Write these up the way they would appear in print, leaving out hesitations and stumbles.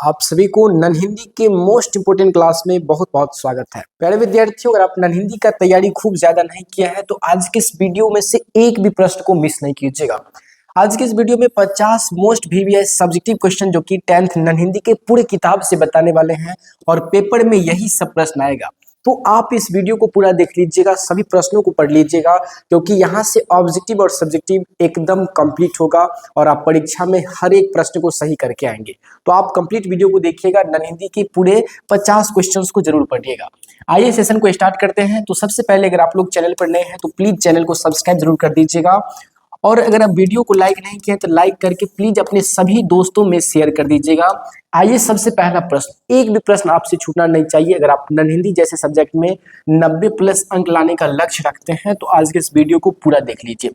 आप सभी को नन हिंदी के मोस्ट इंपोर्टेंट क्लास में बहुत बहुत स्वागत है। प्यारे विद्यार्थियों, अगर आप नन हिंदी का तैयारी खूब ज्यादा नहीं किया है तो आज के इस वीडियो में से एक भी प्रश्न को मिस नहीं कीजिएगा। आज के इस वीडियो में 50 मोस्ट वीवीआईएस सब्जेक्टिव क्वेश्चन जो कि 10th नन हिंदी के पूरे किताब से बताने वाले हैं और पेपर में यही सब प्रश्न आएगा। तो आप इस वीडियो को पूरा देख लीजिएगा, सभी प्रश्नों को पढ़ लीजिएगा, क्योंकि यहाँ से ऑब्जेक्टिव और सब्जेक्टिव एकदम कंप्लीट होगा और आप परीक्षा में हर एक प्रश्न को सही करके आएंगे। तो आप कंप्लीट वीडियो को देखिएगा, नन हिंदी के पूरे 50 क्वेश्चंस को जरूर पढ़िएगा। आइए सेशन को स्टार्ट करते हैं। तो सबसे पहले अगर आप लोग चैनल पर नए हैं तो प्लीज चैनल को सब्सक्राइब जरूर कर दीजिएगा, और अगर आप वीडियो को लाइक नहीं किए तो लाइक करके प्लीज अपने सभी दोस्तों में शेयर कर दीजिएगा। आइए सबसे पहला प्रश्न, एक भी प्रश्न आपसे छूटना नहीं चाहिए। अगर आप नन हिंदी जैसे सब्जेक्ट में 90+ अंक लाने का लक्ष्य रखते हैं तो आज के इस वीडियो को पूरा देख लीजिए।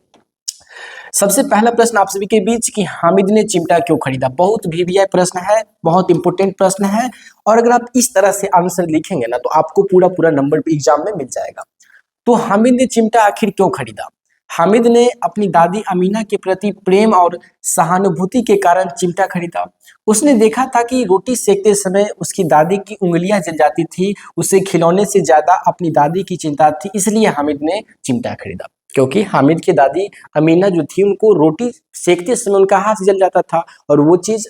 सबसे पहला प्रश्न आप सभी के बीच कि हामिद ने चिमटा क्यों खरीदा। बहुत वीवीआई प्रश्न है, बहुत इंपोर्टेंट प्रश्न है, और अगर आप इस तरह से आंसर लिखेंगे ना तो आपको पूरा नंबर एग्जाम में मिल जाएगा। तो हामिद ने चिमटा आखिर क्यों खरीदा। हामिद ने अपनी दादी अमीना के प्रति प्रेम और सहानुभूति के कारण चिमटा खरीदा। उसने देखा था कि रोटी सेकते समय उसकी दादी की उंगलियां जल जाती थी, उसे खिलौने से ज्यादा अपनी दादी की चिंता थी, इसलिए हामिद ने चिमटा खरीदा। क्योंकि हामिद की दादी अमीना जो थी उनको रोटी सेकते समय उनका हाथ जल जाता था और वो चीज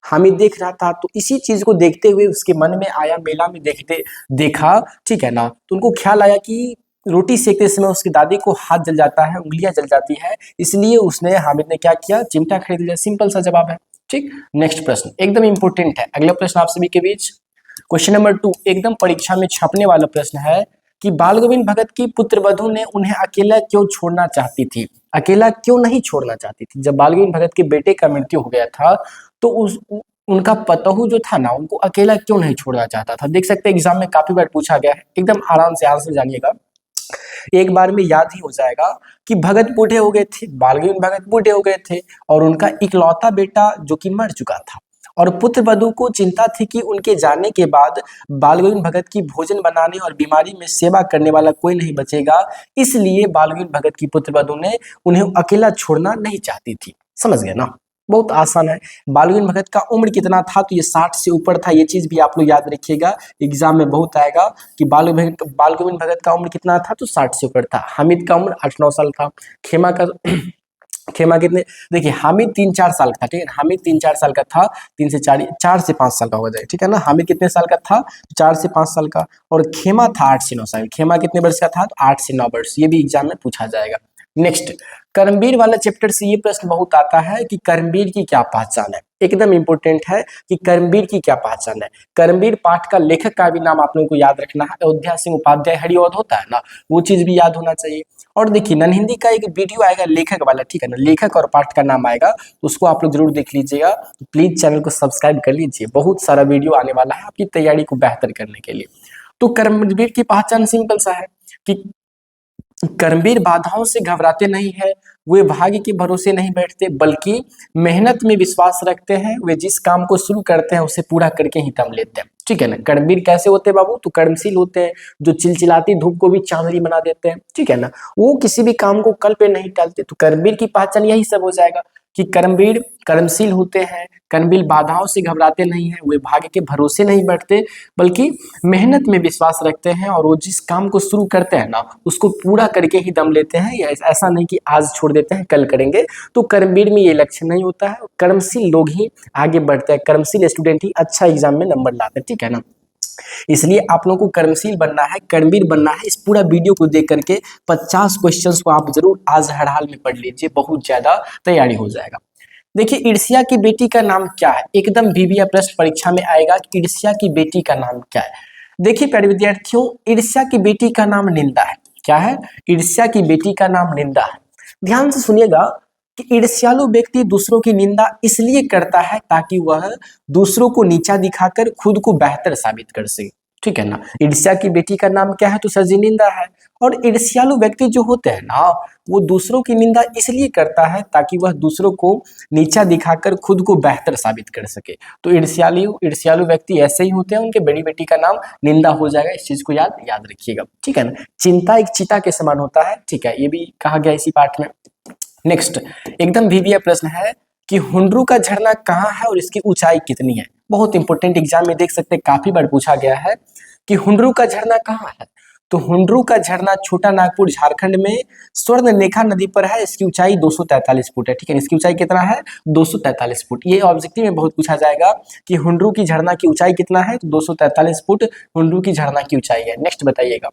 हामिद देख रहा था। तो इसी चीज को देखते हुए उसके मन में आया, मेला में देखा, ठीक है ना, तो उनको ख्याल आया कि रोटी सेकते समय उसकी दादी को हाथ जल जाता है, उंगलियां जल जाती है, इसलिए उसने हामिद ने क्या किया, चिमटा खरीद लिया। सिंपल सा जवाब है। ठीक, नेक्स्ट प्रश्न एकदम इंपॉर्टेंट है। अगला प्रश्न आप सभी के बीच क्वेश्चन नंबर 2 एकदम परीक्षा में छपने वाला प्रश्न है कि बाल गोविंद भगत की पुत्रवधू ने उन्हें अकेला क्यों छोड़ना चाहती थी। अकेला क्यों नहीं छोड़ना चाहती थी। जब बाल गोविंद भगत के बेटे का मृत्यु हो गया था तो उनका पतहू जो था ना उनको अकेला क्यों नहीं छोड़ना चाहता था। देख सकते हैं एग्जाम में काफी बार पूछा गया है, एकदम आराम से आंसर जानिएगा, एक बार में याद ही हो जाएगा कि भगत बूढ़े हो गए थे, बाल गोविंद भगत बूढ़े हो गए थे और उनका इकलौता बेटा जो कि मर चुका था, और पुत्र वधू को चिंता थी कि उनके जाने के बाद बाल गोविंद भगत की भोजन बनाने और बीमारी में सेवा करने वाला कोई नहीं बचेगा, इसलिए बाल गोविंद भगत की पुत्र वधू ने उन्हें अकेला छोड़ना नहीं चाहती थी। समझ गए ना, बहुत आसान है। बाल गोविंद भगत का उम्र कितना था, तो ये 60 से ऊपर था। ये चीज भी आप लोग याद रखिएगा, एग्जाम में बहुत आएगा कि बाल गोविंद भगत का उम्र कितना था, तो 60 से ऊपर था। हामिद का उम्र 8-9 साल था। खेमा कितने, देखिए हामिद 3-4 साल का था, ठीक है, हामिद 3-4 साल का था, 4 से 5 साल का हो जाए, ठीक है ना। हामिद कितने साल का था, 4 से 5 साल का, और खेमा था 8 से 9 साल। खेमा कितने वर्ष का था, तो 8 से 9 वर्ष। ये भी एग्जाम में पूछा जाएगा। नेक्स्ट, कर्मवीर वाला चैप्टर से ये प्रश्न बहुत आता है कि कर्मवीर की क्या पहचान है। एकदम इंपॉर्टेंट है कि कर्मवीर की क्या पहचान है। कर्मवीर पाठ का लेखक का भी नाम आप लोगों को याद रखना है, अयोध्या सिंह उपाध्याय हरिऔध होता है ना, वो चीज भी याद होना चाहिए। और देखिए नन हिंदी का एक वीडियो आएगा लेखक वाला, ठीक है ना, लेखक और पाठ का नाम आएगा, तो उसको आप लोग जरूर देख लीजिएगा। तो प्लीज चैनल को सब्सक्राइब कर लीजिए, बहुत सारा वीडियो आने वाला है आपकी तैयारी को बेहतर करने के लिए। तो कर्मवीर की पहचान सिंपल सा है कि कर्मवीर बाधाओं से घबराते नहीं है, वे भाग्य के भरोसे नहीं बैठते, बल्कि मेहनत में विश्वास रखते हैं। वे जिस काम को शुरू करते हैं उसे पूरा करके ही दम लेते हैं, ठीक है ना। कर्मवीर कैसे होते हैं बाबू, तो कर्मशील होते हैं, जो चिलचिलाती धूप को भी चांदनी बना देते हैं, ठीक है ना। वो किसी भी काम को कल पे नहीं टालते। तो कर्मवीर की पहचान यही सब हो जाएगा कि कर्मवीर कर्मशील होते हैं, कर्मवीर बाधाओं से घबराते नहीं हैं, वे भाग्य के भरोसे नहीं बैठते, बल्कि मेहनत में विश्वास रखते हैं, और वो जिस काम को शुरू करते हैं ना उसको पूरा करके ही दम लेते हैं। ऐसा नहीं कि आज छोड़ देते हैं कल करेंगे। तो कर्मवीर में ये लक्षण नहीं होता है, कर्मशील लोग ही आगे बढ़ते हैं, कर्मशील स्टूडेंट ही अच्छा एग्जाम में नंबर लाते हैं, ठीक है ना। इसलिए आप लोगों को कर्मशील बनना है, कर्मवीर बनना है। इस पूरा वीडियो को देख करके 50 क्वेश्चंस को आप जरूर आज हर हाल में पढ़ लीजिए, बहुत ज्यादा तैयारी हो जाएगा। देखिए ईर्ष्या की बेटी का नाम क्या है, एकदम वीवीआई प्रश्न परीक्षा में आएगा कि ईर्ष्या की बेटी का नाम क्या है। देखिए प्यारे विद्यार्थियों, ईर्ष्या की बेटी का नाम निंदा है। क्या है, ईर्ष्या की बेटी का नाम निंदा है। ध्यान से सुनिएगा कि ईर्ष्यालु व्यक्ति दूसरों की निंदा इसलिए करता है ताकि वह दूसरों को नीचा दिखाकर खुद को बेहतर साबित कर सके, ठीक है ना। ईर्ष्या की बेटी का नाम क्या है, तो सर जी निंदा है। और ईर्ष्यालु व्यक्ति जो होते हैं ना वो दूसरों की निंदा इसलिए करता है ताकि वह दूसरों को नीचा दिखाकर खुद को बेहतर साबित कर सके। तो ईर्ष्यालु व्यक्ति ऐसे ही होते हैं, उनके बड़ी बेटी का नाम निंदा हो जाएगा। इस चीज को याद रखिएगा, ठीक है ना। चिंता एक चीता के समान होता है, ठीक है, ये भी कहा गया इसी पाठ में। नेक्स्ट एकदम वीवीआई प्रश्न है कि हुंड्रू का झरना कहाँ है और इसकी ऊंचाई कितनी है। बहुत इंपॉर्टेंट एग्जाम में देख सकते हैं काफी बार पूछा गया है कि हुंडरू का झरना कहाँ है। तो हुंडरू का झरना छोटा नागपुर झारखंड में स्वर्णरेखा नदी पर है। इसकी ऊंचाई 243 फुट है। ठीक है, इसकी ऊंचाई कितना है? 243 फुट। ये ऑब्जेक्टिव में बहुत पूछा जाएगा कि हुंडरू की झरना की ऊंचाई कितना है, तो 243 फुट हुंडरू की झरना की ऊंचाई है। नेक्स्ट बताइएगा,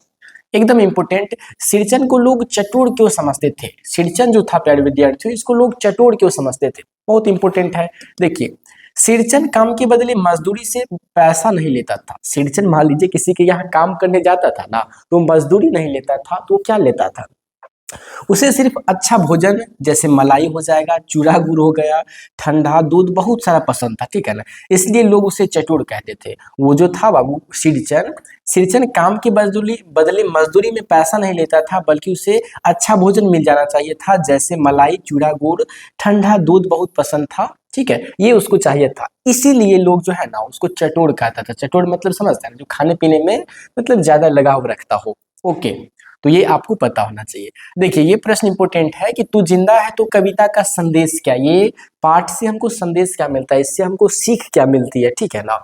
एकदम इंपोर्टेंट, सिरचन को लोग चटोर क्यों समझते थे? सिरचन जो था प्यारे विद्यार्थियों, इसको लोग चटोर क्यों समझते थे? बहुत इंपोर्टेंट है। देखिए, सिरचन काम के बदले मजदूरी से पैसा नहीं लेता था। सिरचन मान लीजिए किसी के यहाँ काम करने जाता था ना, तो मजदूरी नहीं लेता था, तो क्या लेता था? उसे सिर्फ अच्छा भोजन जैसे मलाई हो जाएगा, चूड़ा गुड़ हो गया, ठंडा दूध बहुत सारा पसंद था। ठीक है ना, इसलिए लोग उसे चटोर कहते थे। वो जो था बाबू सिरचन, सिरचन काम के बदले मजदूरी में पैसा नहीं लेता था, बल्कि उसे अच्छा भोजन मिल जाना चाहिए था, जैसे मलाई, चूड़ा गुड़, ठंडा दूध बहुत पसंद था। ठीक है, ये उसको चाहिए था, इसीलिए लोग जो है ना उसको चटोर कहता था। चटोर मतलब समझता है ना, जो खाने पीने में मतलब ज्यादा लगाव रखता हो। ओके, तो ये आपको पता होना चाहिए। देखिए, ये प्रश्न इंपॉर्टेंट है कि तू जिंदा है तो कविता का संदेश क्या? ये पाठ से हमको संदेश क्या मिलता है, इससे हमको सीख क्या मिलती है? ठीक है ना,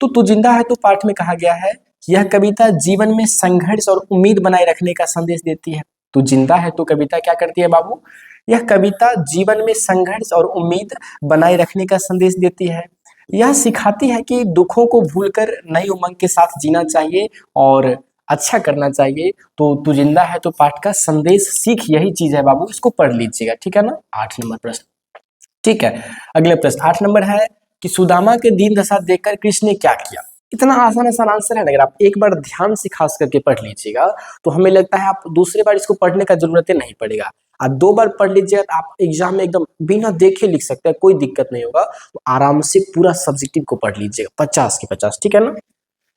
तो तू जिंदा है तो पाठ में कहा गया है कि यह कविता जीवन में संघर्ष और उम्मीद बनाए रखने का संदेश देती है। तू जिंदा है तो कविता क्या करती है बाबू? यह कविता जीवन में संघर्ष और उम्मीद बनाए रखने का संदेश देती है। यह सिखाती है कि दुखों को भूलकर नई उमंग के साथ जीना चाहिए और अच्छा करना चाहिए। तो तू जिंदा है तो पाठ का संदेश सीख यही चीज है बाबू, इसको पढ़ लीजिएगा। ठीक है ना, 8 नंबर प्रश्न। ठीक है, अगले प्रश्न 8 नंबर है कि सुदामा के दीन दशा देखकर कृष्ण ने क्या किया? इतना आसान आसान आंसर है ना, अगर आप एक बार ध्यान से खास करके पढ़ लीजिएगा तो हमें लगता है आप दूसरी बार इसको पढ़ने का जरूरत नहीं पड़ेगा। आप 2 बार पढ़ लीजिएगा तो आप एग्जाम में एकदम बिना देखे लिख सकते हैं, कोई दिक्कत नहीं होगा। तो आराम से पूरा सब्जेक्टिव को पढ़ लीजिएगा 50 के 50। ठीक है ना,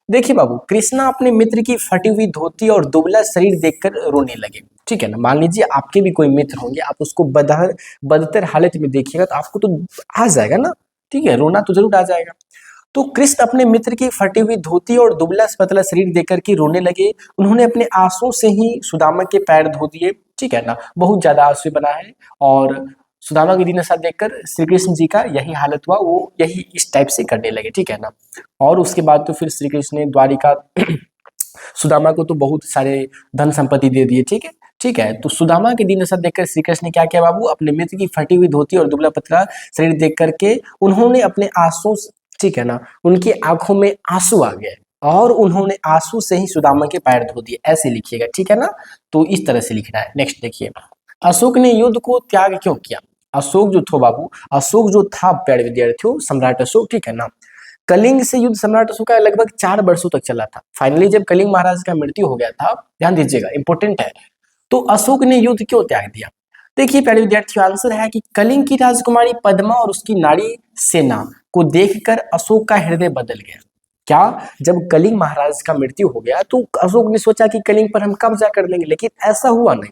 देखिए बाबू, कृष्णा अपने मित्र की फटी हुई धोती और दुबला शरीर देखकर रोने लगे। ठीक है ना, मान लीजिए आपके भी कोई मित्र होंगे, आप उसको बदतर हालत में देखिएगा तो आपको तो आ जाएगा ना। ठीक है, रोना तो जरूर आ जाएगा। तो कृष्ण अपने मित्र की फटी हुई धोती और दुबला पतला शरीर देखकर के रोने लगे। उन्होंने अपने आंसुओं से ही सुदामा के पैर धो दिए। ठीक है ना, बहुत ज्यादा आंसू बना है। और सुदामा की दीनदशा देखकर श्री कृष्ण जी का यही हालत हुआ, वो यही इस टाइप से करने लगे। ठीक है ना, और उसके बाद तो फिर श्री कृष्ण ने द्वारिका सुदामा को तो बहुत सारे धन संपत्ति दे दिए। ठीक है, ठीक है, तो सुदामा की दीनदशा देखकर श्री कृष्ण ने क्या किया बाबू? अपने मित्र की फटी हुई धोती और दुबला पतला शरीर देख करके उन्होंने अपने आंसू, ठीक है ना, उनकी आंखों में आंसू आ गए और उन्होंने आंसू से ही सुदामा के पैर धो दिए। ऐसे लिखिएगा। ठीक है ना, तो इस तरह से लिखना है। नेक्स्ट देखिए, अशोक ने युद्ध को त्याग क्यों किया? अशोक जो था बाबू, अशोक जो था प्यारे विद्यार्थियों, सम्राट अशोक, ठीक है ना, कलिंग से युद्ध सम्राट अशोक का लगभग 4 वर्षों तक चला था। फाइनली जब कलिंग महाराज का मृत्यु हो गया था, ध्यान दीजिएगा इंपॉर्टेंट है, तो अशोक ने युद्ध क्यों त्याग दिया? देखिए प्यारे विद्यार्थियों, आंसर है कि कलिंग की राजकुमारी पद्मा और उसकी नारी सेना को देखकर अशोक का हृदय बदल गया। क्या? जब कलिंग महाराज का मृत्यु हो गया तो अशोक ने सोचा कि कलिंग पर हम कब्जा कर लेंगे, लेकिन ऐसा हुआ नहीं।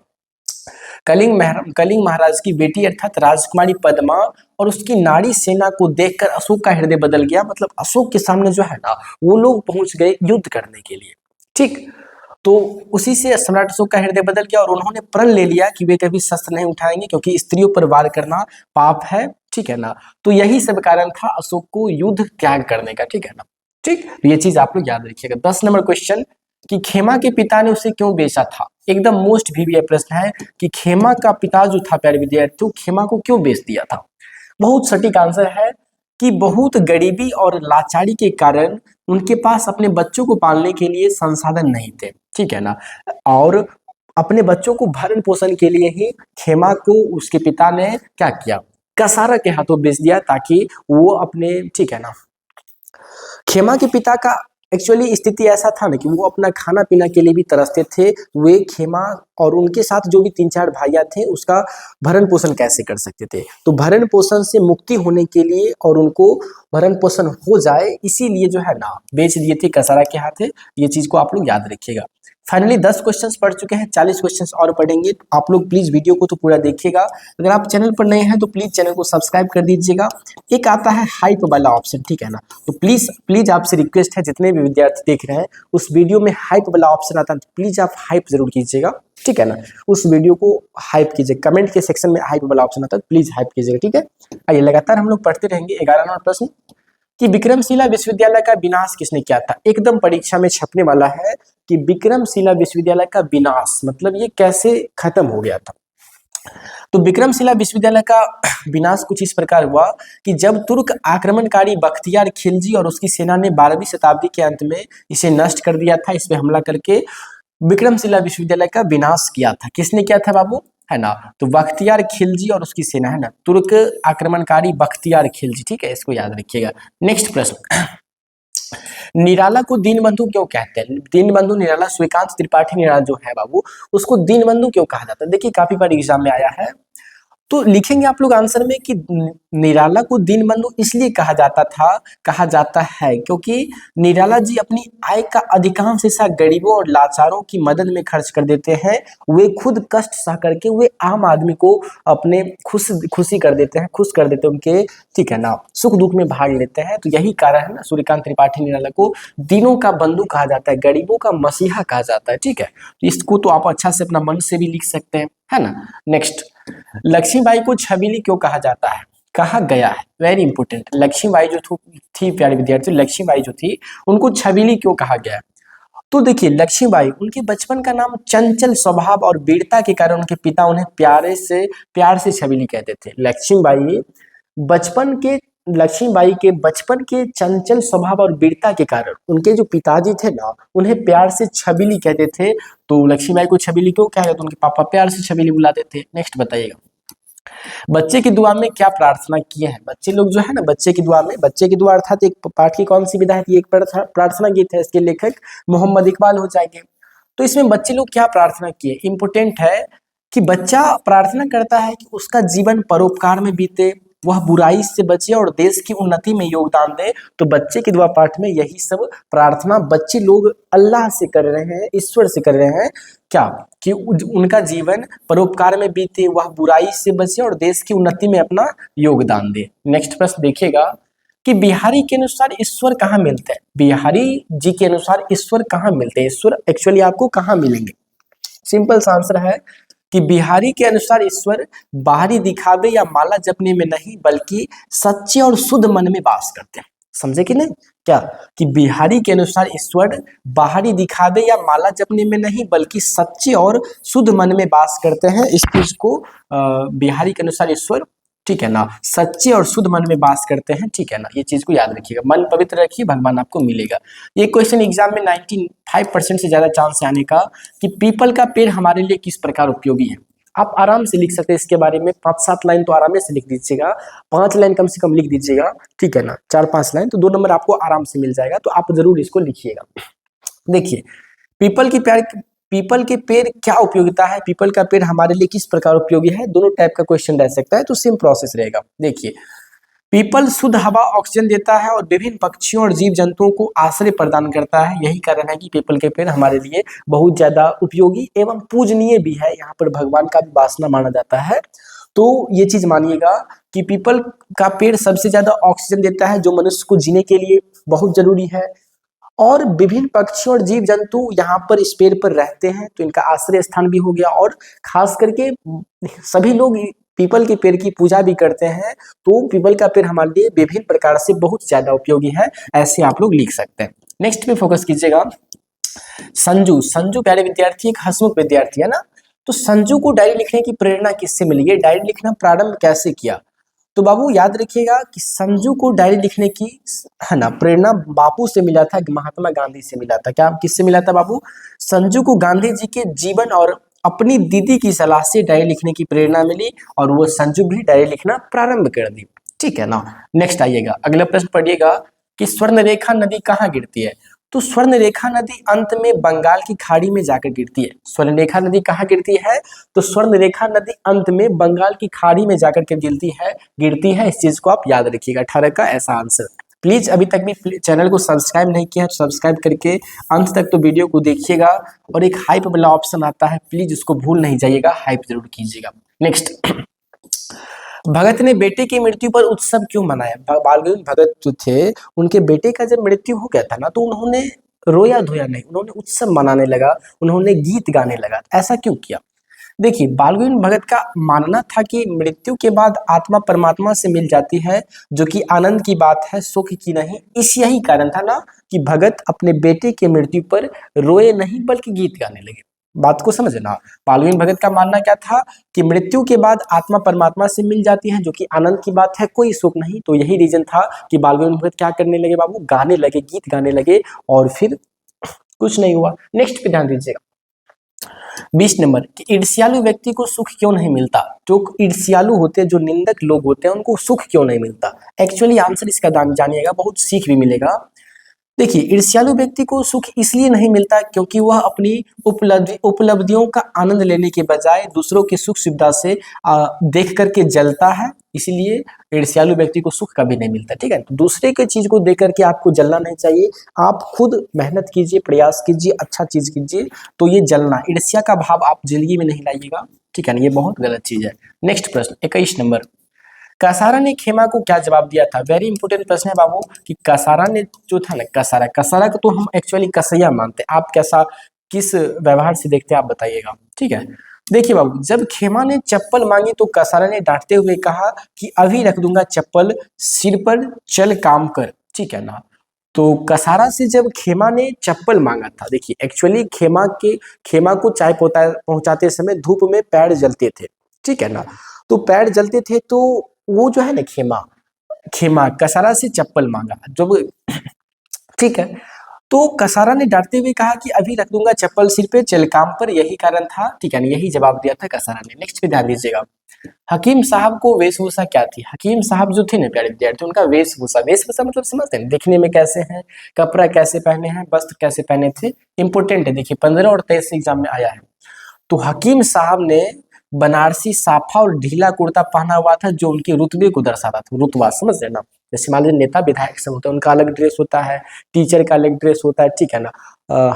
कलिंग महाराज की बेटी अर्थात राजकुमारी पद्मा और उसकी नारी सेना को देखकर अशोक का हृदय बदल गया। मतलब अशोक के सामने जो है ना, वो लोग पहुंच गए युद्ध करने के लिए। ठीक, तो उसी से सम्राट अशोक का हृदय बदल गया और उन्होंने प्रण ले लिया कि वे कभी शस्त्र नहीं उठाएंगे, क्योंकि स्त्रियों पर वार करना पाप है। ठीक है ना, तो यही सब कारण था अशोक को युद्ध त्याग करने का। ठीक है ना, ठीक, तो ये चीज आप लोग याद रखिएगा। 10 नंबर क्वेश्चन कि खेमा के पिता ने उसे क्यों बेचा था? एकदम मोस्ट वीवीआई प्रश्न है कि खेमा का पिता जो था प्यारे विद्यार्थियों, खेमा को क्यों बेच दिया था? बहुत सटीक आंसर है कि बहुत गरीबी और लाचारी के कारण उनके पास अपने बच्चों को पालने के लिए संसाधन नहीं थे। ठीक है ना, और अपने बच्चों को भरण पोषण के लिए ही खेमा को उसके पिता ने क्या किया? कसारा के हाथों बेच दिया, ताकि वो अपने, ठीक है ना, खेमा के पिता का एक्चुअली स्थिति ऐसा था ना कि वो अपना खाना पीना के लिए भी तरसते थे। वे खेमा और उनके साथ जो भी 3-4 भाइयां थे उसका भरण पोषण कैसे कर सकते थे? तो भरण पोषण से मुक्ति होने के लिए और उनको भरण पोषण हो जाए, इसीलिए जो है ना बेच दिए थे कसारा के हाथे। ये चीज को आप लोग याद रखिएगा। फाइनली 10 क्वेश्चंस पढ़ चुके हैं, 40 क्वेश्चंस और पढ़ेंगे। आप लोग प्लीज वीडियो को तो पूरा देखिएगा। अगर आप चैनल पर नए हैं तो प्लीज चैनल को सब्सक्राइब कर दीजिएगा। एक आता है हाइप वाला ऑप्शन, ठीक है ना, तो प्लीज प्लीज आपसे रिक्वेस्ट है, जितने भी विद्यार्थी देख रहे हैं उस वीडियो में हाइप वाला ऑप्शन आता है, तो प्लीज आप हाइप जरूर कीजिएगा। ठीक है ना, उस वीडियो को हाइप कीजिए, कमेंट के सेक्शन में हाइप वाला ऑप्शन आता है, प्लीज हाइप कीजिएगा। ठीक है, आइए लगातार हम लोग पढ़ते रहेंगे। 11 नंबर प्रश्न कि विक्रमशिला विश्वविद्यालय का विनाश किसने किया था। एकदम परीक्षा में छपने वाला है कि विक्रमशिला विश्वविद्यालय का विनाश मतलब ये कैसे खत्म हो गया था। तो विक्रमशिला विश्वविद्यालय का विनाश कुछ इस प्रकार हुआ कि जब तुर्क आक्रमणकारी बख्तियार खिलजी और उसकी सेना ने 12वीं शताब्दी के अंत में इसे नष्ट कर दिया था, इस पे हमला करके विक्रमशिला विश्वविद्यालय का विनाश किया था। किसने किया था बाबू, है ना, तो बख्तियार खिलजी और उसकी सेना, है ना, तुर्क आक्रमणकारी बख्तियार खिलजी, ठीक है, इसको याद रखिएगा। नेक्स्ट प्रश्न, निराला को दीनबंधु क्यों कहते हैं। दीनबंधु निराला, श्रीकांत त्रिपाठी निराला जो है बाबू, उसको दीनबंधु क्यों कहा जाता है। देखिए काफी बार एग्जाम में आया है, तो लिखेंगे आप लोग आंसर में कि निराला को दीनबंधु इसलिए कहा जाता है क्योंकि निराला जी अपनी आय का अधिकांश हिस्सा गरीबों और लाचारों की मदद में खर्च कर देते हैं। वे खुद कष्ट सह करके वे आम आदमी को अपने खुशी कर देते हैं, खुश कर देते हैं उनके, ठीक है ना, सुख दुख में भाग लेते हैं। तो यही कारण है ना, सूर्यकांत त्रिपाठी निराला को दीनों का बंधु कहा जाता है, गरीबों का मसीहा कहा जाता है, ठीक है। इसको तो आप अच्छा से अपना मन से भी लिख सकते हैं, है ना। नेक्स्ट, लक्ष्मीबाई को छबीली क्यों कहा जाता है, कहा गया है, वेरी इंपोर्टेंट। लक्ष्मीबाई जो थी प्यारे विद्यार्थी, लक्ष्मीबाई जो थी उनको छबीली क्यों कहा गया है। तो देखिए लक्ष्मीबाई, उनके बचपन का नाम चंचल स्वभाव और वीरता के कारण उनके पिता उन्हें प्यार से छबीली कहते थे। लक्ष्मीबाई के बचपन के चंचल स्वभाव और वीरता के कारण उनके जो पिताजी थे ना, उन्हें प्यार से छबीली कहते थे। तो लक्ष्मीबाई को छबीली क्यों कहा गया, तो उनके पापा प्यार से छबीली बुलाते थे। नेक्स्ट बताइएगा, बच्चे की दुआ में क्या प्रार्थना किए हैं। बच्चे लोग जो है ना, बच्चे की दुआ अर्थात एक पाठ की कौन सी विधा है, एक प्रार्थना गीत है, इसके लेखक मोहम्मद इकबाल हो जाएंगे। तो इसमें बच्चे लोग क्या प्रार्थना किए, इंपोर्टेंट है कि बच्चा प्रार्थना करता है कि उसका जीवन परोपकार में बीते, वह बुराई से बचे और देश की उन्नति में योगदान दे। तो बच्चे की दुआ पाठ में यही सब प्रार्थना बच्चे लोग अल्लाह से कर रहे हैं, ईश्वर से कर रहे हैं, क्या कि उनका जीवन परोपकार में बीते, वह बुराई से बचे और देश की उन्नति में अपना योगदान दे। नेक्स्ट प्रश्न देखिएगा कि बिहारी के अनुसार ईश्वर कहाँ मिलते हैं। बिहारी जी के अनुसार ईश्वर कहाँ मिलते हैं, ईश्वर एक्चुअली आपको कहाँ मिलेंगे। सिंपल सा आंसर है कि बिहारी के अनुसार ईश्वर बाहरी दिखावे या माला जपने में नहीं बल्कि सच्चे और शुद्ध मन में वास करते हैं। समझे कि नहीं, क्या कि बिहारी के अनुसार ईश्वर बाहरी दिखावे या माला जपने में नहीं बल्कि सच्चे और शुद्ध मन में वास करते हैं। इस चीज को बिहारी के अनुसार ईश्वर, ठीक है ना, सच्चे और शुद्ध मन में वास करते हैं, ठीक है ना, ये चीज को याद रखिएगा। मन पवित्र रखिए, भगवान आपको मिलेगा। ये क्वेश्चन एग्जाम में 95% से ज्यादा चांस है आने का कि पीपल का पेड़ हमारे लिए किस प्रकार उपयोगी है। आप आराम से लिख सकते हैं इसके बारे में, 5-7 लाइन तो आराम से लिख दीजिएगा, 5 लाइन कम से कम लिख दीजिएगा, ठीक है ना, 4-5 लाइन तो 2 नंबर आपको आराम से मिल जाएगा। तो आप जरूर इसको लिखिएगा। देखिए पीपल के पेड़ क्या उपयोगिता है, पीपल का पेड़ हमारे लिए किस प्रकार उपयोगी है, दोनों टाइप का क्वेश्चन रह सकता है, तो सेम प्रोसेस रहेगा। देखिए पीपल शुद्ध हवा ऑक्सीजन देता है और विभिन्न पक्षियों और जीव जंतुओं को आश्रय प्रदान करता है। यही कारण है कि पीपल के पेड़ हमारे लिए बहुत ज्यादा उपयोगी एवं पूजनीय भी है। यहाँ पर भगवान का भी वासना माना जाता है। तो ये चीज मानिएगा कि पीपल का पेड़ सबसे ज्यादा ऑक्सीजन देता है, जो मनुष्य को जीने के लिए बहुत जरूरी है। और विभिन्न पक्षी और जीव जंतु यहाँ पर इस पेड़ पर रहते हैं, तो इनका आश्रय स्थान भी हो गया। और खास करके सभी लोग पीपल के पेड़ की पूजा भी करते हैं। तो पीपल का पेड़ हमारे लिए विभिन्न प्रकार से बहुत ज्यादा उपयोगी है, ऐसे आप लोग लिख सकते हैं। नेक्स्ट पे फोकस कीजिएगा। संजू प्यारे विद्यार्थी एक हंसमुख विद्यार्थी है ना, तो संजू को डायरी लिखने की प्रेरणा किससे मिली, ये डायरी लिखना प्रारंभ कैसे किया। तो बाबू याद रखिएगा कि संजू को डायरी लिखने की, है ना, प्रेरणा बापू से मिला था, महात्मा गांधी से मिला था। क्या किससे मिला था बाबू, संजू को गांधी जी के जीवन और अपनी दीदी की सलाह से डायरी लिखने की प्रेरणा मिली और वो संजू भी डायरी लिखना प्रारंभ कर दी, ठीक है ना। नेक्स्ट आइएगा, अगला प्रश्न पढ़िएगा कि स्वर्णरेखा नदी कहाँ गिरती है। तो स्वर्णरेखा नदी अंत में बंगाल की खाड़ी में जाकर गिरती है। स्वर्णरेखा नदी कहाँ गिरती है, तो स्वर्णरेखा नदी अंत में बंगाल की खाड़ी में जाकर के गिरती है। इस चीज को आप याद रखिएगा, 18 का ऐसा आंसर। प्लीज अभी तक भी चैनल को सब्सक्राइब नहीं किया है तो सब्सक्राइब करके अंत तक तो वीडियो को देखिएगा। और एक हाइप वाला ऑप्शन आता है, प्लीज उसको भूल नहीं जाइएगा, हाइप जरूर कीजिएगा। नेक्स्ट, भगत ने बेटे की मृत्यु पर उत्सव क्यों मनाया। बाल गंगाधर भगत जो थे, उनके बेटे का जब मृत्यु हो गया था ना, तो उन्होंने रोया धोया नहीं, उन्होंने उत्सव मनाने लगा, उन्होंने गीत गाने लगा। ऐसा क्यों किया, देखिए बाल गोविंद भगत का मानना था कि मृत्यु के बाद आत्मा परमात्मा से मिल जाती है, जो कि आनंद की बात है, सुख की नहीं। इस यही कारण था ना कि भगत अपने बेटे की मृत्यु पर रोए नहीं बल्कि गीत गाने लगे। बात को समझना। बाल गोविंद भगत का मानना क्या था कि मृत्यु के बाद आत्मा परमात्मा से मिल जाती है, जो कि आनंद की बात है, कोई सुख नहीं। तो यही रीजन था कि बाल गोविंद भगत क्या करने लगे बाबू, गाने लगे, गीत गाने लगे, और फिर कुछ नहीं हुआ। नेक्स्ट पे ध्यान दीजिएगा 20 नंबर कि ईर्ष्यालु व्यक्ति को सुख क्यों नहीं मिलता। जो ईर्ष्यालु होते हैं, जो निंदक लोग होते हैं, उनको सुख क्यों नहीं मिलता। एक्चुअली आंसर इसका जानिएगा, बहुत सीख भी मिलेगा। देखिए ईर्ष्यालु व्यक्ति को सुख इसलिए नहीं मिलता क्योंकि वह अपनी उपलब्धियों का आनंद लेने के बजाय दूसरों की सुख सुविधा से देख करके जलता है, इसलिए ईर्ष्यालु व्यक्ति को सुख कभी नहीं मिलता। ठीक है, तो दूसरे के चीज को देख करके आपको जलना नहीं चाहिए, आप खुद मेहनत कीजिए, प्रयास कीजिए, अच्छा चीज कीजिए। तो ये जलना, ईर्ष्या का भाव आप जिंदगी में नहीं लाइएगा। ठीक है ना, ये बहुत गलत चीज है। नेक्स्ट प्रश्न 21 नंबर, कसारा ने खेमा को क्या जवाब दिया था। वेरी इंपॉर्टेंट प्रश्न है बाबू कि कसारा ने जो था ना, कसारा कसारा को तो हम एक्चुअली कसैया मानते हैं, आप कैसा किस व्यवहार से देखते हैं आप बताइएगा। ठीक है, देखिए बाबू, जब खेमा ने चप्पल मांगी तो कसारा ने डांटते हुए कहा कि अभी रख दूंगा चप्पल, सिर पर चल काम कर। ठीक है ना, तो कसारा से जब खेमा ने चप्पल मांगा था, देखिए एक्चुअली खेमा को चाय पहुंचाते समय धूप में पैर जलते थे। ठीक है ना, तो पैर जलते थे, तो वो जो है ना खेमा खेमा कसारा से चप्पल मांगा जब, ठीक है, तो कसारा ने डांटते हुए कहा कि अभी रख दूंगा चप्पल सिर पे, चल काम पर, यही कारण था। ठीक है ना, यही जवाब दिया था कसारा ने। नेक्स्ट पे ध्यान दीजिएगा, हकीम साहब को वेशभूषा क्या थी। हकीम साहब जो थे ना प्यारे विद्यार्थी, उनका वेशभूषा, वेशभूषा मतलब समझते हैं, दिखने में कैसे हैं, कपड़ा कैसे पहने हैं, वस्त्र कैसे पहने थे, इंपॉर्टेंट है। देखिए 15 और 23 एग्जाम में आया है। तो हकीम साहब ने बनारसी साफा और ढीला कुर्ता पहना हुआ था, जो उनके रुतबे को दर्शाता था। रुतबा समझ रहे ना, जैसे मान लीजिए नेता विधायक सब होते हैं, उनका अलग ड्रेस होता है, टीचर का अलग ड्रेस होता है। ठीक है ना,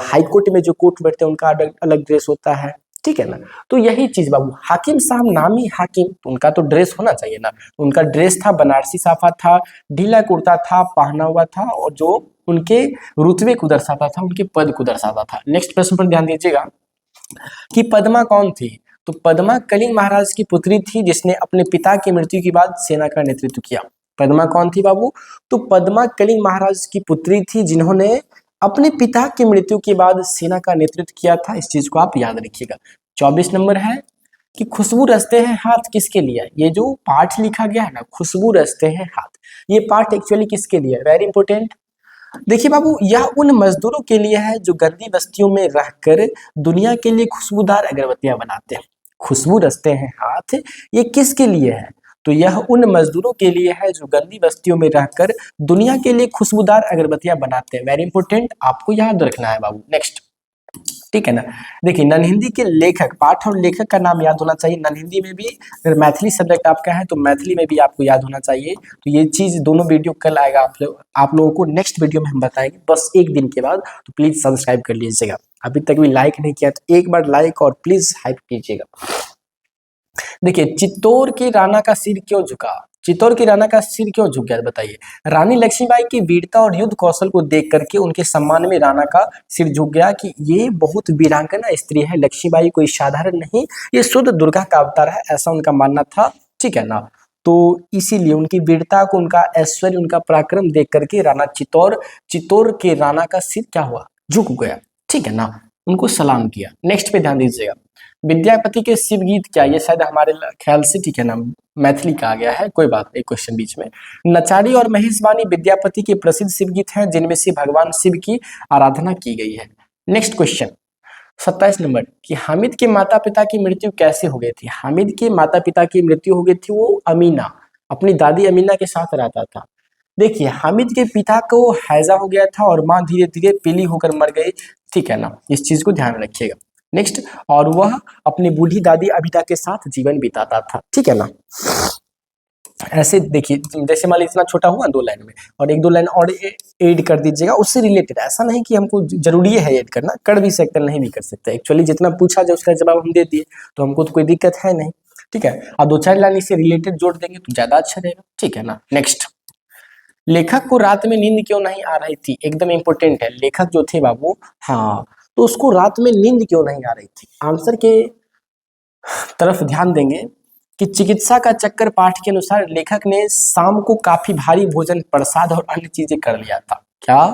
हाई कोर्ट में जो कोर्ट बैठते हैं उनका अलग ड्रेस होता है। ठीक है ना, तो यही चीज बाबू, हाकिम साहब नामी हाकिम, तो उनका तो ड्रेस होना चाहिए ना। उनका ड्रेस था बनारसी साफा था, ढीला कुर्ता था पहना हुआ था, और जो उनके रुतबे को दर्शाता था, उनके पद को दर्शाता था। नेक्स्ट प्रश्न पर ध्यान दीजिएगा कि पद्मा कौन थी। तो पद्मा कलिंग महाराज की पुत्री थी, जिसने अपने पिता की मृत्यु के बाद सेना का नेतृत्व किया। पद्मा कौन थी बाबू, तो पद्मा कलिंग महाराज की पुत्री थी, जिन्होंने अपने पिता की मृत्यु के बाद सेना का नेतृत्व किया था। इस चीज को आप याद रखिएगा। 24 नंबर है कि खुशबू रचते हैं हाथ किसके लिए है। ये जो पाठ लिखा गया है ना, खुशबू रचते हैं हाथ, ये पाठ एक्चुअली किसके लिए है, वेरी इंपॉर्टेंट। देखिए बाबू, यह उन मजदूरों के लिए है जो गंदी बस्तियों में रहकर दुनिया के लिए खुशबूदार अगरबत्तियां बनाते हैं। खुशबू रचते हैं हाथ, ये किसके लिए है, तो यह उन मजदूरों के लिए है जो गंदी बस्तियों में रहकर दुनिया के लिए खुशबूदार अगरबत्तियां बनाते हैं। वेरी इंपॉर्टेंट, आपको याद रखना है बाबू। नेक्स्ट, ठीक है ना, देखिए नन हिंदी के लेखक, पाठ और लेखक का नाम याद होना चाहिए। नन हिंदी में भी, अगर मैथिली सब्जेक्ट आपका है तो मैथिली में भी आपको याद होना चाहिए। तो ये चीज दोनों वीडियो कल आएगा, आप लोगों को नेक्स्ट वीडियो में हम बताएंगे, बस एक दिन के बाद। तो प्लीज सब्सक्राइब कर लीजिएगा, अभी तक भी लाइक नहीं किया तो एक बार लाइक और प्लीज हाइप कीजिएगा। देखिए चित्तौड़ की राणा का सिर क्यों झुका, चित्तौड़ की राणा का सिर क्यों झुक गया बताइए। रानी लक्ष्मीबाई की वीरता और युद्ध कौशल को देख करके उनके सम्मान में राणा का सिर झुक गया कि ये बहुत वीरांगना स्त्री है, लक्ष्मीबाई कोई साधारण नहीं, ये शुद्ध दुर्गा का अवतार है, ऐसा उनका मानना था। ठीक है ना, तो इसीलिए उनकी वीरता को, उनका ऐश्वर्य, उनका पराक्रम देख करके राणा चित्तौड़ के राणा का सिर क्या हुआ, झुक गया। ठीक है ना, उनको सलाम किया। नेक्स्ट पे ध्यान दीजिएगा, विद्यापति के शिव गीत क्या, ये शायद हमारे ख्याल से, ठीक है ना, मैथिली का आ गया है, कोई बात नहीं, क्वेश्चन बीच में। नचारी और महेशवाणी विद्यापति के प्रसिद्ध शिव गीत हैं, जिनमें से भगवान शिव की आराधना की गई है। नेक्स्ट क्वेश्चन 27 नंबर कि हामिद के माता पिता की मृत्यु कैसे हो गई थी। हामिद के माता पिता की मृत्यु हो गई थी, वो अमीना, अपनी दादी अमीना के साथ रहता था। देखिए हामिद के पिता को हैजा हो गया था और माँ धीरे धीरे पीली होकर मर गई। ठीक है ना, इस चीज को ध्यान रखिएगा। नेक्स्ट, और वह अपनी बूढ़ी दादी अबिता के साथ जीवन बिताता था। ठीक है ना, ऐसे देखिए, जैसे मान लीजिए इतना छोटा हुआ 2 लाइन में, और 1-2 लाइन और ऐड कर दीजिएगा उससे रिलेटेड। ऐसा नहीं कि हमको जरूरी है ऐड करना, कर भी सकते नहीं भी कर सकते, एक्चुअली जितना पूछा जाए उसका जवाब हम दे दिए, तो हमको तो कोई दिक्कत है नहीं। ठीक है, और 2-4 लाइन इससे रिलेटेड जोड़ देंगे तो ज्यादा अच्छा रहेगा। ठीक है ना, नेक्स्ट, लेखक को रात में नींद क्यों नहीं आ रही थी, एकदम इंपॉर्टेंट है। लेखक जो थे बाबू, हाँ, तो उसको रात में नींद क्यों नहीं आ रही थी। आंसर के तरफ ध्यान देंगे कि चिकित्सा का चक्कर पाठ के अनुसार लेखक ने शाम को काफी भारी भोजन प्रसाद और अन्य चीजें कर लिया था। क्या?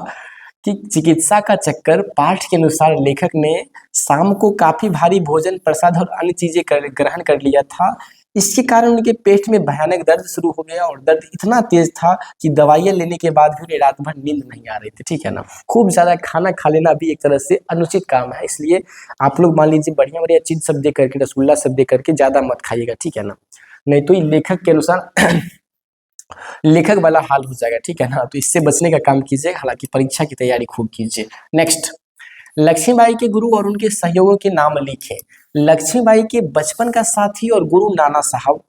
कि चिकित्सा का चक्कर पाठ के अनुसार लेखक ने शाम को काफी भारी भोजन प्रसाद और अन्य चीजें ग्रहण कर लिया था। इसके कारण उनके पेट में भयानक दर्द शुरू हो गया और दर्द इतना तेज था कि दवाइयां लेने के बाद भी उन्हें रात भर नींद नहीं आ रही थी। ठीक है ना। खूब ज्यादा खाना खा लेना भी एक तरह से अनुचित काम है, इसलिए आप लोग मान लीजिए बढ़िया बढ़िया चीज सब दे करके, रसगुल्ला सब दे करके ज्यादा मत खाइएगा। ठीक है ना। नहीं तो ये लेखक के अनुसार लेखक वाला हाल हो जाएगा। ठीक है ना। तो इससे बचने का काम कीजिए, हालांकि परीक्षा की तैयारी खूब कीजिए। नेक्स्ट, लक्ष्मीबाई के गुरु और उनके सहयोगियों के नाम लिखें। लक्ष्मीबाई के बचपन का साथी और गुरु नाना साहब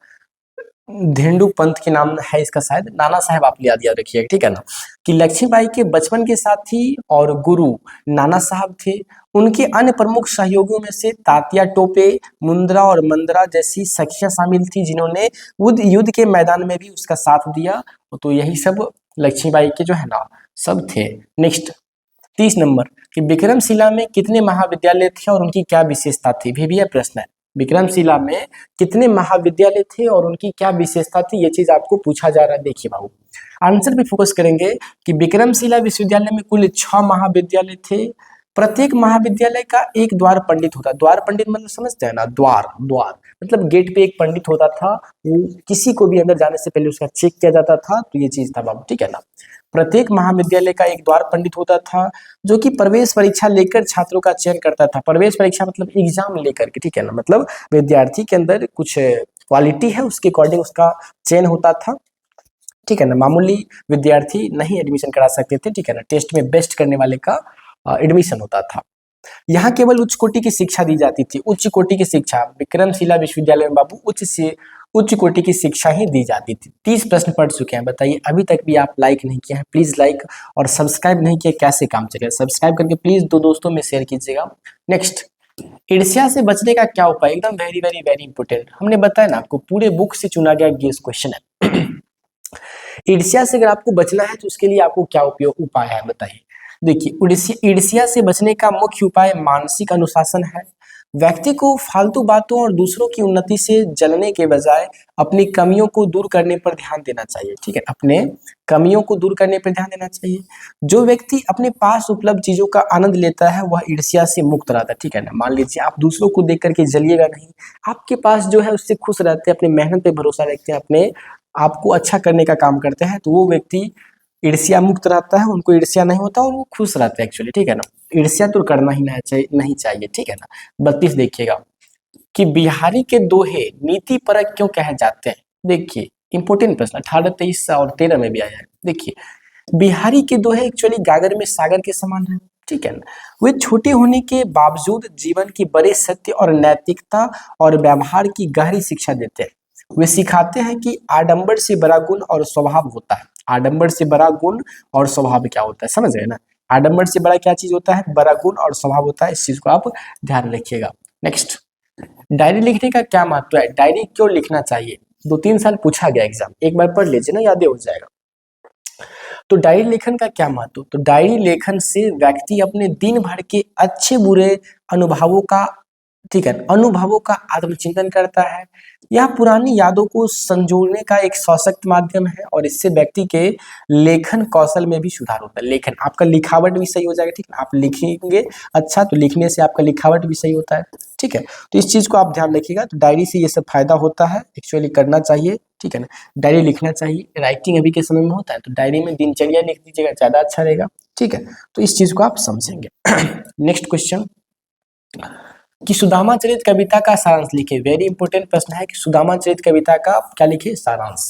धेंडू पंत के नाम है इसका, शायद नाना साहब आप याद याद रखिएगा। ठीक है ना। कि लक्ष्मीबाई के बचपन के साथी और गुरु नाना साहब थे। उनके अन्य प्रमुख सहयोगियों में से तात्या टोपे, मुंद्रा और मंदरा जैसी सखियां शामिल थी, जिन्होंने युद्ध के मैदान में भी उसका साथ दिया। तो यही सब लक्ष्मीबाई के जो है ना सब थे। नेक्स्ट 30 नंबर कि विक्रमशिला में कितने महाविद्यालय थे और उनकी क्या विशेषता थी। भी यह प्रश्न है, विक्रमशिला में कितने महाविद्यालय थे और उनकी क्या विशेषता थी, ये चीज आपको पूछा जा रहा है। देखिए बाबू, आंसर पे फोकस करेंगे कि विक्रमशिला विश्वविद्यालय में कुल 6 महाविद्यालय थे। प्रत्येक महाविद्यालय का एक द्वार पंडित होता। द्वार पंडित मतलब समझते हैं ना, द्वार द्वार मतलब गेट पे एक पंडित होता था, वो किसी को भी अंदर जाने से पहले उसका चेक किया जाता था। तो ये चीज था बाबू। ठीक है ना। प्रत्येक महाविद्यालय का एक द्वार पंडित होता था, जो कि प्रवेश परीक्षा लेकर छात्रों का चयन करता था। प्रवेश परीक्षा मतलब एग्जाम लेकर के। ठीक है ना। मतलब विद्यार्थी के अंदर कुछ क्वालिटी है, उसके अकॉर्डिंग उसका चयन होता था। ठीक है ना। मामूली विद्यार्थी नहीं एडमिशन करा सकते थे। ठीक है ना। टेस्ट में बेस्ट करने वाले का एडमिशन होता था। यहाँ केवल उच्च कोटि की शिक्षा दी जाती थी। उच्च कोटि की शिक्षा विक्रमशिला विश्वविद्यालय में बाबू उच्च कोटि की शिक्षा ही दी जाती थी। 30 प्रश्न पढ़ चुके हैं। बताइए अभी तक भी आप लाइक नहीं किए हैं, प्लीज लाइक, और सब्सक्राइब नहीं किया, कैसे काम चलेगा। सब्सक्राइब करके प्लीज दो दोस्तों में शेयर कीजिएगा। नेक्स्ट, ईर्ष्या से बचने का क्या उपाय। एकदम वेरी वेरी वेरी इंपोर्टेंट, हमने बताया ना आपको, पूरे बुक से चुना गया गेस क्वेश्चन है। ईर्ष्या से अगर आपको बचना है तो उसके लिए आपको क्या उपाय है, बताइए। देखिए, ईर्ष्या से बचने का मुख्य उपाय मानसिक अनुशासन है। व्यक्ति को फालतू बातों और दूसरों की उन्नति से जलने के बजाय अपनी कमियों को दूर करने पर ध्यान देना चाहिए। ठीक है, अपने कमियों को दूर करने पर ध्यान देना चाहिए। जो व्यक्ति अपने पास उपलब्ध चीजों का आनंद लेता है वह ईर्ष्या से मुक्त रहता है। ठीक है ना। मान लीजिए आप दूसरों को देख करके जलिएगा नहीं, आपके पास जो है उससे खुश रहते हैं, अपनी मेहनत पे भरोसा रखते हैं, अपने आपको अच्छा करने का काम करते हैं, तो वो व्यक्ति ईर्ष्या मुक्त रहता है, उनको ईर्ष्या नहीं होता और वो खुश रहते हैं एक्चुअली। ठीक है ना। ईर्ष्या तो करना ही नहीं चाहिए। ठीक है ना। 32 देखिएगा कि बिहारी के दोहे नीति परक क्यों कहे जाते हैं। देखिए इंपोर्टेंट प्रश्न, 18, 23 और 13 में भी आया है। देखिए, बिहारी के दोहे एक्चुअली गागर में सागर के समान है। ठीक है ना। वे छोटे होने के बावजूद जीवन की बड़े सत्य और नैतिकता और व्यवहार की गहरी शिक्षा देते हैं। वे सिखाते हैं कि आडंबर से बड़ा गुण और स्वभाव होता है। आडंबर से बड़ा गुण और स्वभाव क्या होता है, समझ रहे हैं ना। आडंबर से बड़ा क्या चीज होता है, बड़ा गुण और स्वभाव होता है। इस चीज को आप ध्यान रखिएगा। नेक्स्ट, डायरी लिखने का क्या महत्व है। डायरी क्यों लिखना चाहिए, 2-3 साल पूछा गया एग्जाम, एक बार पढ़ लीजिए ना, याद हो जाएगा। तो डायरी लेखन का क्या महत्व। तो डायरी लेखन से व्यक्ति अपने दिन भर के अच्छे बुरे अनुभवों का, ठीक है, अनुभवों का आत्मचिंतन करता है। यह पुरानी यादों को संजोने का एक सशक्त माध्यम है और इससे व्यक्ति के लेखन कौशल में भी सुधार होता है। लेखन, आपका लिखावट भी सही हो जाएगा। ठीक है, आप लिखेंगे अच्छा तो लिखने से आपका लिखावट भी सही होता है। ठीक है, तो इस चीज को आप ध्यान रखिएगा। तो डायरी से ये सब फायदा होता है, एक्चुअली करना चाहिए। ठीक है ना। डायरी लिखना चाहिए। राइटिंग अभी के समय में होता है तो डायरी में दिनचर्या लिख दीजिएगा, ज्यादा अच्छा रहेगा। ठीक है, तो इस चीज को आप समझेंगे। नेक्स्ट क्वेश्चन कि सुदामा चरित कविता का सारांश लिखे। वेरी इंपॉर्टेंट प्रश्न है कि सुदामा चरित कविता का क्या लिखे, सारांश।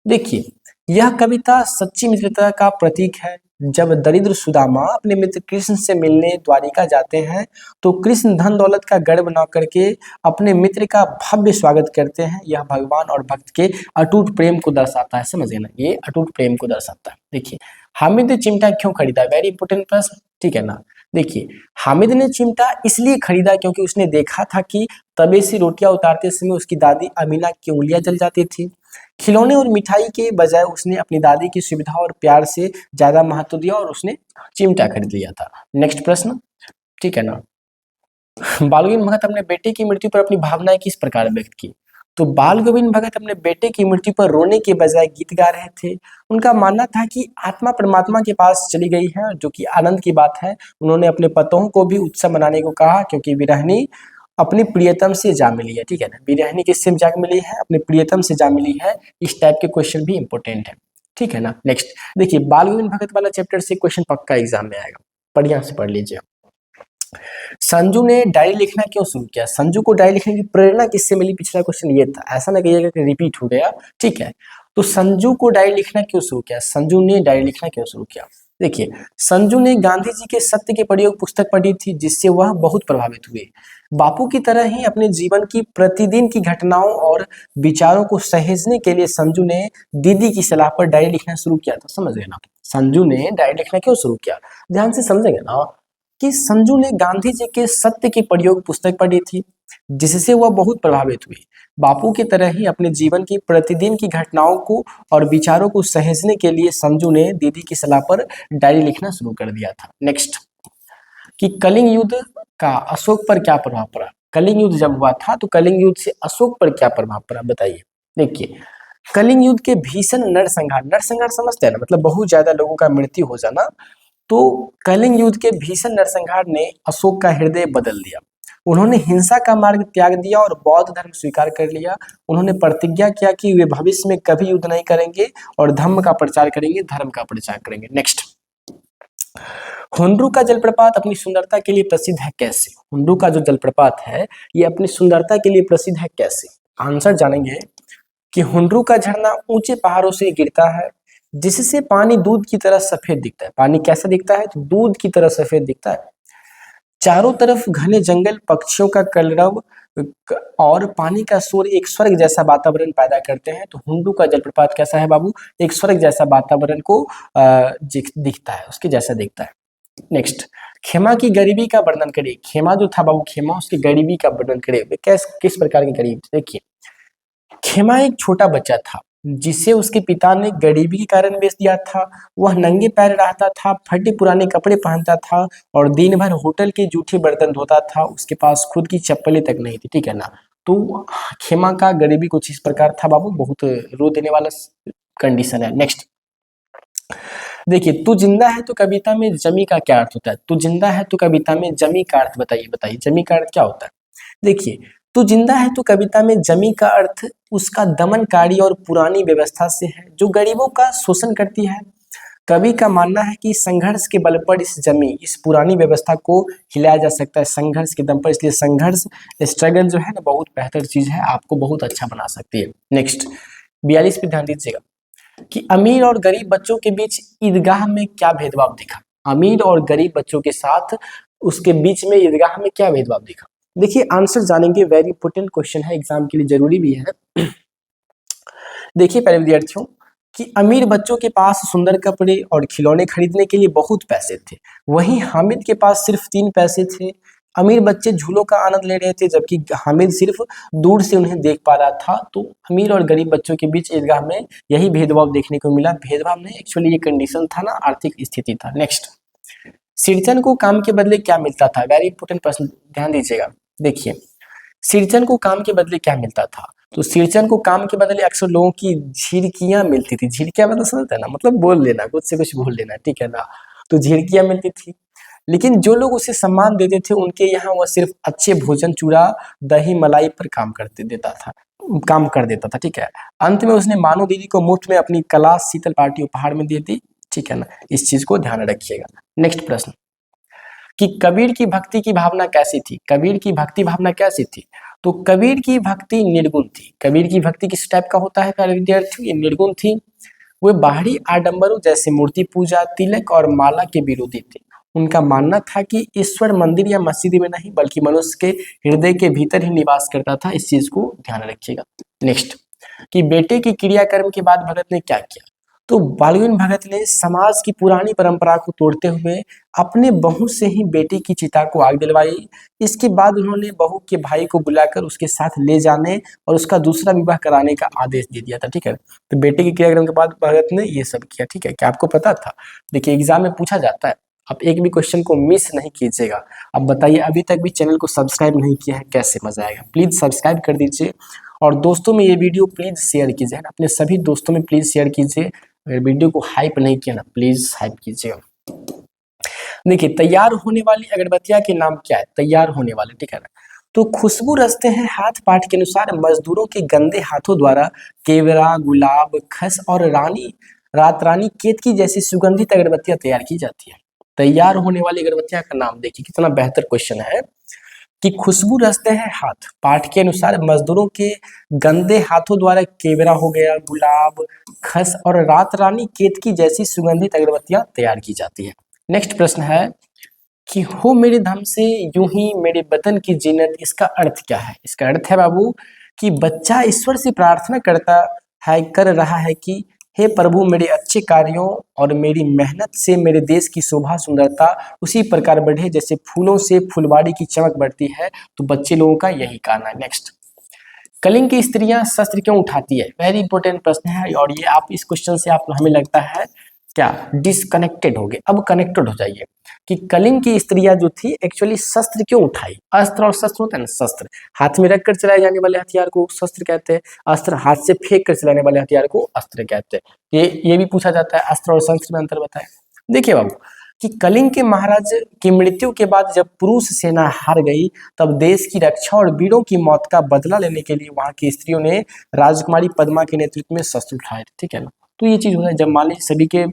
देखिए, यह कविता सच्ची मित्रता का प्रतीक है। जब दरिद्र सुदामा अपने मित्र कृष्ण से मिलने द्वारिका जाते हैं तो कृष्ण धन दौलत का गर्व न करके अपने मित्र का भव्य स्वागत करते हैं। यह भगवान और भक्त के अटूट प्रेम को दर्शाता है, समझिए ना, ये अटूट प्रेम को दर्शाता है। देखिए, हामिद ने चिमटा क्यों खरीदा, वेरी इंपॉर्टेंट प्रश्न। ठीक है ना। देखिए, हामिद ने चिमटा इसलिए खरीदा क्योंकि उसने देखा था कि तवे से रोटियां उतारते समय उसकी दादी अमीना की उंगलियां जल जाती थी। खिलौने और मिठाई के बजाय उसने अपनी दादी की सुविधा और प्यार से ज्यादा महत्व दिया और उसने चिमटा खरीद लिया था। नेक्स्ट प्रश्न, ठीक है ना। बाल गोविंद भगत अपने बेटे की मृत्यु पर अपनी भावनाएं किस प्रकार व्यक्त की? तो बाल गोविंद भगत अपने बेटे की मृत्यु पर रोने के बजाय गीत गा रहे थे। उनका मानना था कि आत्मा परमात्मा के पास चली गई है, जो कि आनंद की बात है। उन्होंने अपने पतों को भी उत्सव मनाने को कहा, क्योंकि विरहिणी अपनी प्रियतम से जा मिली है। ठीक है ना, विरहिणी किससे जा मिली है? अपने प्रियतम से जा मिली है। इस टाइप के क्वेश्चन भी इंपॉर्टेंट है। ठीक है ना। नेक्स्ट देखिए, बाल गोविंद भगत वाला चैप्टर से क्वेश्चन पक्का एग्जाम में आएगा, बढ़िया से पढ़ लीजिए। संजू ने डायरी लिखना क्यों शुरू किया? संजू को डायरी लिखने की प्रेरणा किससे मिली? पिछला क्वेश्चन ये था, ऐसा ना कहिएगा कि रिपीट हो गया। ठीक है, तो संजू को डायरी लिखना क्यों शुरू किया? संजू ने डायरी लिखना क्यों शुरू किया? देखिए, संजू ने गांधी जी के सत्य के प्रयोग पुस्तक पढ़ी थी, जिससे वह बहुत प्रभावित हुए। बापू की तरह ही अपने जीवन की प्रतिदिन की घटनाओं और विचारों को सहेजने के लिए संजू ने दीदी की सलाह पर डायरी लिखना शुरू किया था। समझ गए ना? संजू ने डायरी लिखना क्यों शुरू किया? ध्यान से समझेंगे ना कि संजू ने गांधी जी के सत्य के प्रयोग पुस्तक पढ़ी थी, जिससे वह बहुत प्रभावित हुई। बापू की तरह ही अपने जीवन की प्रतिदिन की घटनाओं को और विचारों को सहेजने के लिए संजू ने दीदी की सलाह पर डायरी लिखना शुरू कर दिया था। नेक्स्ट, कि कलिंग युद्ध का अशोक पर क्या प्रभाव पड़ा? कलिंग युद्ध जब हुआ था तो कलिंग युद्ध से अशोक पर क्या प्रभाव पड़ा, बताइए। देखिए, कलिंग युद्ध के भीषण नरसंहार समझते हैं ना, मतलब बहुत ज्यादा लोगों का मृत्यु हो जाना। तो कलिंग युद्ध के भीषण नरसंहार ने अशोक का हृदय बदल दिया। उन्होंने हिंसा का मार्ग त्याग दिया और बौद्ध धर्म स्वीकार कर लिया। उन्होंने प्रतिज्ञा किया कि वे भविष्य में कभी युद्ध नहीं करेंगे और धर्म का प्रचार करेंगे, धर्म का प्रचार करेंगे। नेक्स्ट, हुंड्रू का जलप्रपात अपनी सुंदरता के लिए प्रसिद्ध है कैसे? हुंड्रू का जो जलप्रपात है ये अपनी सुंदरता के लिए प्रसिद्ध है कैसे? आंसर जानेंगे कि हुंड्रू का झरना ऊंचे पहाड़ों से गिरता है, जिससे पानी दूध की तरह सफेद दिखता है। पानी कैसा दिखता है? तो दूध की तरह सफेद दिखता है। चारों तरफ घने जंगल, पक्षियों का कलरव और पानी का शोर एक स्वर्ग जैसा वातावरण पैदा करते हैं। तो हुंडू का जलप्रपात कैसा है बाबू? एक स्वर्ग जैसा वातावरण को दिखता है, उसके जैसा दिखता है। नेक्स्ट, खेमा की गरीबी का वर्णन करिए। खेमा जो था बाबू, खेमा उसकी गरीबी का वर्णन करिए। किस प्रकार की गरीबी? देखिए, खेमा एक छोटा बच्चा था जिसे उसके पिता ने गरीबी के कारण बेच दिया था। वह नंगे पैर रहता था, फटे पुराने कपड़े पहनता था और दिन भर होटल के जूठे बर्तन धोता था। उसके पास खुद की चप्पलें तक नहीं थी। ठीक है ना। तो खेमा का गरीबी कुछ इस प्रकार था बाबू, बहुत रो देने वाला कंडीशन है। नेक्स्ट देखिए, तू जिंदा है तो कविता में जमी का क्या अर्थ होता है? तू जिंदा है तो कविता में जमी का अर्थ बताइए, जमी का अर्थ क्या होता है? देखिए, तू जिंदा है तो कविता में जमी का अर्थ उसका दमनकारी और पुरानी व्यवस्था से है, जो गरीबों का शोषण करती है। कवि का मानना है कि संघर्ष के बल पर इस पुरानी व्यवस्था को हिलाया जा सकता है, संघर्ष के दम पर। इसलिए संघर्ष, स्ट्रगल जो है ना, बहुत बेहतर चीज है, आपको बहुत अच्छा बना सकती है। नेक्स्ट 42 पे ध्यान दीजिएगा कि अमीर और गरीब बच्चों के बीच ईदगाह में क्या भेदभाव दिखा? अमीर और गरीब बच्चों के साथ उसके बीच में ईदगाह में क्या भेदभाव दिखा? देखिए, आंसर जानेंगे, वेरी इंपोर्टेंट क्वेश्चन है, एग्जाम के लिए जरूरी भी है। देखिए पहले विद्यार्थियों, कि अमीर बच्चों के पास सुंदर कपड़े और खिलौने खरीदने के लिए बहुत पैसे थे, वहीं हामिद के पास सिर्फ 3 पैसे थे। अमीर बच्चे झूलों का आनंद ले रहे थे, जबकि हामिद सिर्फ दूर से उन्हें देख पा रहा था। तो अमीर और गरीब बच्चों के बीच ईदगाह में यही भेदभाव देखने को मिला। भेदभाव नहीं, एक्चुअली ये कंडीशन था ना, आर्थिक स्थिति था। नेक्स्ट, सिरचन को काम के बदले क्या मिलता था? वेरी इंपोर्टेंट प्रश्न, ध्यान दीजिएगा। देखिए, सिरचन को काम के बदले क्या मिलता था? तो सिरचन को काम के बदले अक्सर लोगों की झिड़कियां मिलती थी। झिड़कियां मतलब समझते हैं ना, मतलब बोल लेना, कुछ से कुछ बोल लेना। ठीक है ना। तो झिड़कियां मिलती थी, लेकिन जो लोग उसे सम्मान देते थे उनके यहाँ वह सिर्फ अच्छे भोजन, चूड़ा, दही, मलाई पर काम कर देता था। ठीक है। अंत में उसने मानो दीदी को मुफ्त में अपनी कला शीतल पार्टी उपहार में दी थी। ठीक है ना, इस चीज को ध्यान रखिएगा। नेक्स्ट प्रश्न, कि कबीर की भक्ति की भावना कैसी थी? कबीर की भक्ति भावना कैसी थी? तो कबीर की भक्ति निर्गुण थी। कबीर की भक्ति किस टाइप का होता है प्यारे विद्यार्थियों? ये निर्गुण थी। वे बाहरी आडंबरों जैसे मूर्ति पूजा, तिलक और माला के विरोधी थे। उनका मानना था कि ईश्वर मंदिर या मस्जिद में नहीं, बल्कि मनुष्य के हृदय के भीतर ही निवास करता था। इस चीज को ध्यान रखिएगा। नेक्स्ट, कि बेटे की क्रियाकर्म के बाद भगत ने क्या किया? तो बाल गंगाधर भगत ने समाज की पुरानी परंपरा को तोड़ते हुए अपने बहू से ही बेटी की चिता को आग दिलवाई। इसके बाद उन्होंने बहू के भाई को बुलाकर उसके साथ ले जाने और उसका दूसरा विवाह कराने का आदेश दे दिया था। ठीक है। तो बेटे के क्रियाक्रम के बाद भगत ने ये सब किया। ठीक है, क्या आपको पता था? देखिए, एग्जाम में पूछा जाता है। आप एक भी क्वेश्चन को मिस नहीं कीजिएगा। अब बताइए, अभी तक भी चैनल को सब्सक्राइब नहीं किया है, कैसे मजा आएगा। प्लीज सब्सक्राइब कर दीजिए और दोस्तों में ये वीडियो प्लीज शेयर कीजिए, अपने सभी दोस्तों में प्लीज शेयर कीजिए। अगर वीडियो को हाइप नहीं किया ना, प्लीज हाइप कीजिएगा। देखिए, तैयार होने वाली अगरबत्तियां के नाम क्या है? तैयार होने वाले, ठीक है ना। तो खुशबू रचते हैं हाथ पाठ के अनुसार मजदूरों के गंदे हाथों द्वारा केवड़ा, गुलाब, खस और रात रानी केतकी जैसी सुगंधित अगरबत्तियां तैयार की जाती है। तैयार होने वाली अगरबत्तियां का नाम देखिए, कितना बेहतर क्वेश्चन है कि खुशबू रचते हैं हाथ पाठ के अनुसार मजदूरों के गंदे हाथों द्वारा केवड़ा हो गया, गुलाब, खस और रात रानी केतकी जैसी सुगंधित अगरबत्तियां तैयार की जाती है। नेक्स्ट प्रश्न है कि हो मेरे धम से यूं ही मेरे वतन की जीनत, इसका अर्थ क्या है? इसका अर्थ है बाबू कि बच्चा ईश्वर से प्रार्थना करता है, कर रहा है कि हे प्रभु, मेरे अच्छे कार्यों और मेरी मेहनत से मेरे देश की शोभा सुंदरता उसी प्रकार बढ़े जैसे फूलों से फुलवाड़ी की चमक बढ़ती है। तो बच्चे लोगों का यही कहना है। नेक्स्ट, कलिंग की स्त्रियां शस्त्र क्यों उठाती है? वेरी इंपॉर्टेंट प्रश्न है और ये आप इस क्वेश्चन से आप हमें लगता है क्या डिसकनेक्टेड हो गए। अब कनेक्टेड हो जाइए कि कलिंग की स्त्रियां जो थी एक्चुअली शस्त्र क्यों उठाई? अस्त्र और शस्त्र होता है ना, शस्त्र हाथ में रखकर चलाए जाने वाले हथियार को शस्त्र कहते हैं, अस्त्र हाथ से फेंक कर चलाने वाले हथियार को अस्त्र कहते हैं। ये भी पूछा जाता है, अस्त्र और शस्त्र में अंतर बताएं। देखिए बाबू कि कलिंग के महाराज की मृत्यु के बाद जब पुरुष सेना हार गई, तब देश की रक्षा और वीरों की मौत का बदला लेने के लिए वहां की स्त्रियों ने राजकुमारी पद्मा के नेतृत्व में शस्त्र उठाए, ठीक है ना। तो ये चीज होता है, जब मान लीजिए सभी के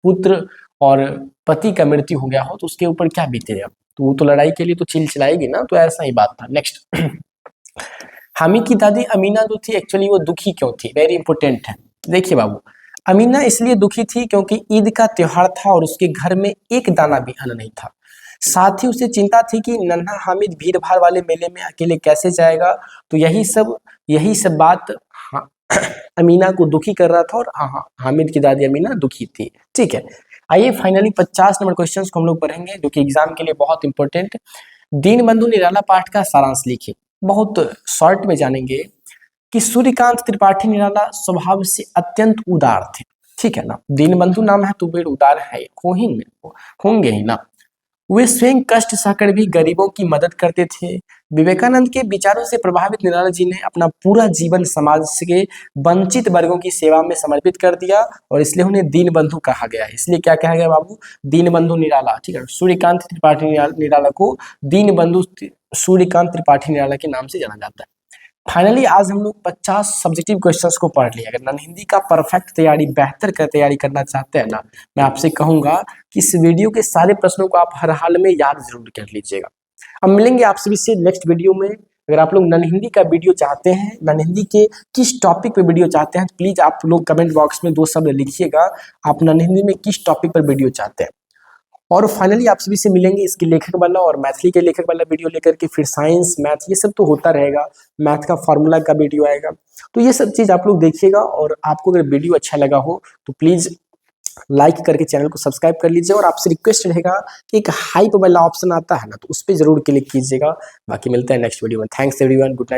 पुत्र और पति का मृत्यु हो गया हो तो उसके ऊपर क्या बीतेगा, तो वो तो लड़ाई के लिए तो चिल चलाएगी ना, तो ऐसा ही बात था। नेक्स्ट, हामिद की दादी अमीना जो थी एक्चुअली वो दुखी क्यों थी? वेरी इंपॉर्टेंट है। देखिए बाबू, अमीना इसलिए दुखी थी क्योंकि ईद का त्योहार था और उसके घर में एक दाना भी अन्न नहीं था। साथ ही उसे चिंता थी कि नन्हा हामिद भीड़ भाड़ वाले मेले में अकेले कैसे जाएगा। तो यही सब बात अमीना को दुखी कर रहा था और हामिद की दादी अमीना दुखी थी, ठीक है। आइए फाइनली 50 नंबर क्वेश्चंस को हम लोग पढ़ेंगे जो कि एग्जाम के लिए बहुत इंपॉर्टेंट। दीनबंधु निराला पाठ का सारांश लिखिए। बहुत शॉर्ट में जानेंगे कि सूर्यकांत त्रिपाठी निराला स्वभाव से अत्यंत उदार थे, ठीक है ना। दीनबंधु नाम है तो वे उदार है होंगे ही ना। वे स्वयं कष्ट सहकर भी गरीबों की मदद करते थे। विवेकानंद के विचारों से प्रभावित निराला जी ने अपना पूरा जीवन समाज के वंचित वर्गों की सेवा में समर्पित कर दिया और इसलिए उन्हें दीनबंधु कहा गया है। इसलिए क्या कहा गया बाबू? दीनबंधु निराला, ठीक है। सूर्यकांत त्रिपाठी निराला को दीनबंधु सूर्यकांत त्रिपाठी निराला के नाम से जाना जाता है। फाइनली आज हम लोग 50 सब्जेक्टिव क्वेश्चंस को पढ़ लिया। अगर नॉन हिंदी का परफेक्ट तैयारी बेहतर कर तैयारी करना चाहते हैं ना, मैं आपसे कहूंगा कि इस वीडियो के सारे प्रश्नों को आप हर हाल में याद जरूर कर लीजिएगा। अब मिलेंगे आप सभी से नेक्स्ट वीडियो में। अगर आप लोग नॉन हिंदी का वीडियो चाहते हैं, नॉन हिंदी के किस टॉपिक पे वीडियो चाहते हैं, तो प्लीज आप लोग कमेंट बॉक्स में 2 शब्द लिखिएगा, आप नॉन हिंदी में किस टॉपिक पर वीडियो चाहते हैं। और फाइनली आप सभी से मिलेंगे इसके लेखक वाला और मैथिली के लेखक वाला वीडियो लेकर के। फिर साइंस मैथ ये सब तो होता रहेगा, मैथ का फॉर्मूला का वीडियो आएगा। तो ये सब चीज आप लोग देखिएगा और आपको अगर वीडियो अच्छा लगा हो तो प्लीज लाइक करके चैनल को सब्सक्राइब कर लीजिए और आपसे रिक्वेस्ट रहेगा कि एक हाइप वाला ऑप्शन आता है ना, तो उस पर जरूर क्लिक कीजिएगा। बाकी मिलते हैं नेक्स्ट वीडियो में। Thanks everyone, good night.